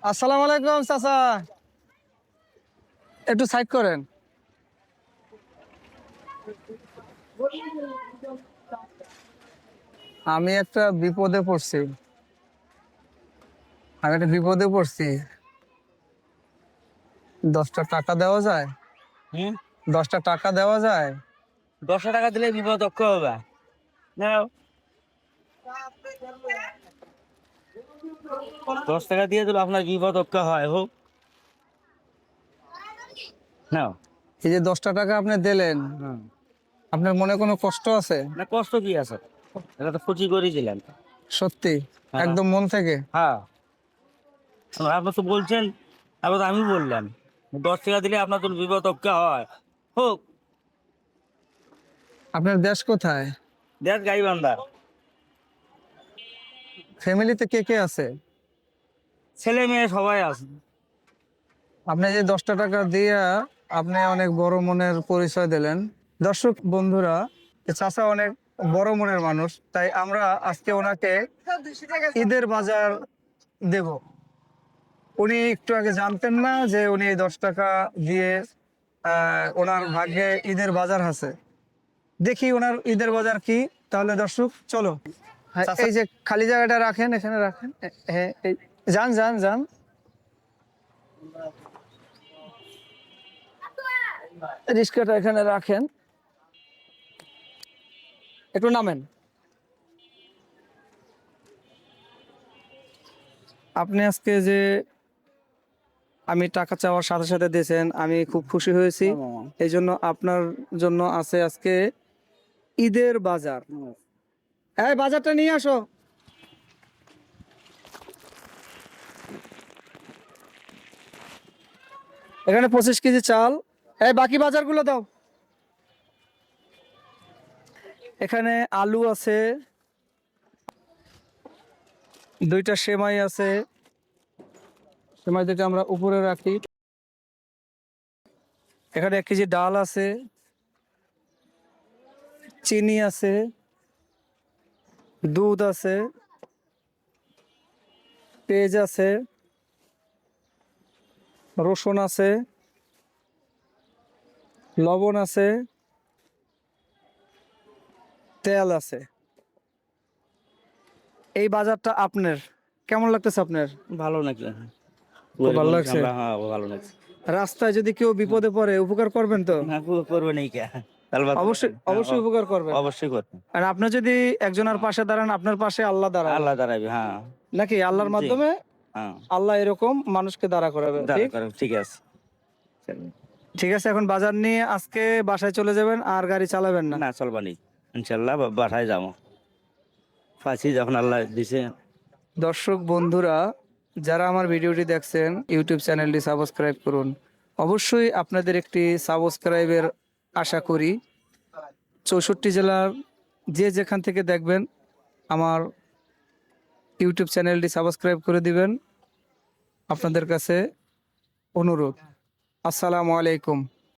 আসসালামু আলাইকুম চাচা, একটু সাইড করেন। আমি একটা বিপদে পড়ছি। আমি একটা বিপদে পড়ছি। 10টা টাকা দেওয়া যায়? হুম 10টা টাকা দেওয়া যায়? 10 টাকা দিলে বিপদ দক্ষ হবে। নাও, 10 টাকা দিয়ে দিলে আপনার বিপদ দক্ষ হয় হোক। নাও। এই যে 10টা টাকা আপনি দিলেন, হুম। আপনার মনে কোনো কষ্ট আছে? না, কষ্ট কি আছে? এটা তো ফুচি করেছিলেন। সত্যি? হ্যাঁ, একদম মন থেকে? হ্যাঁ। আপনি তো বলছেন, আবার তো আমি বললাম 10 টাকা দিলে আপনার তো বিপদ দক্ষ হয় হোক। আপনার দেশ কোথায়? দেখ গাইবান্ধা। ফ্যামিলিতে কে কে আছে? ছেলে মেয়ে সবাই আছে। আপনি যে 10টা টাকা দিয়া আপনি অনেক বড় মনের পরিচয় দিলেন। দর্শক বন্ধুরা, এ চাচা অনেক বড় মনের মানুষ, তাই আমরা আজকে ওনাকে ঈদের বাজার দেব। উনি একটু আগে জানতেন না যে উনি এই 10 টাকা দিয়ে ওনার ভাগ্যে ঈদের বাজার আছে। দেখি ওনার ঈদের বাজার কি। তাহলে দর্শক চলো। হ্যাঁ, এই যে খালি জায়গাটা রাখেন, এখানে রাখেন। হ্যাঁ, এই যান যান যান, রিস্কাটা এখানে রাখেন, একটু নামেন। আপনি আজকে যে আমি টাকা চাওয়ার সাথে সাথে দিয়েছেন, আমি খুব খুশি হয়েছি। এই জন্য আপনার জন্য আছে আজকে ঈদের বাজার। এই বাজারটা নিয়ে আসো। এখানে 25 কেজি চাল। এই বাকি বাজারগুলো দাও। এখানে আলু আছে, 2টা সেমাই আছে। সেমাই দুটো আমরা উপরে রাখি। এখানে 1 কেজি ডাল আছে, চিনি আছে, দুধ আছে, পেঁয়াজ আছে, রসুন আছে, লবণ আছে, তেল আছে। এই বাজারটা আপনার কেমন লাগতেছে আপনার? ভালো নাকি? খুব গরিব ভালো মানুষ লাগছে। আমরা, হ্যাঁ ভালো লাগছে। রাস্তায় যদি কেউ বিপদে পড়ে উপকার করবেন তো? না, করবে নেই কে? তাহলে অবশ্যই হ্যাঁ, অবশ্যই উপকার করবেন। অবশ্যই করবে। আর আপনি যদি একজনের পাশে দাঁড়ান, আপনার পাশে আল্লাহ দাঁড়াবে। আল্লাহ দাঁড়াবে, হ্যাঁ। নাকি আল্লাহর জি, মাধ্যমে হ্যাঁ। আল্লাহ এরকম মানুষকে দাঁড়া করাবে, দাঁড়া ঠিক? করে, ঠিক আছে। চল। ঠিক আছে, এখন বাজার নিয়ে আজকে বাসায় চলে যাবেন, আর গাড়ি চালাবেন না। না, চলবা নেই। ইনশাল্লাহ বাসায় যাবো পাচ্ছি যখন আল্লাহ দিছে। দর্শক বন্ধুরা, যারা আমার ভিডিওটি দেখছেন, ইউটিউব চ্যানেলটি সাবস্ক্রাইব করুন। অবশ্যই আপনাদের একটি সাবস্ক্রাইবের আশা করি। 64 জেলার যে যেখান থেকে দেখবেন, আমার ইউটিউব চ্যানেলটি সাবস্ক্রাইব করে দিবেন। আপনাদের কাছে অনুরোধ। আসসালামু আলাইকুম।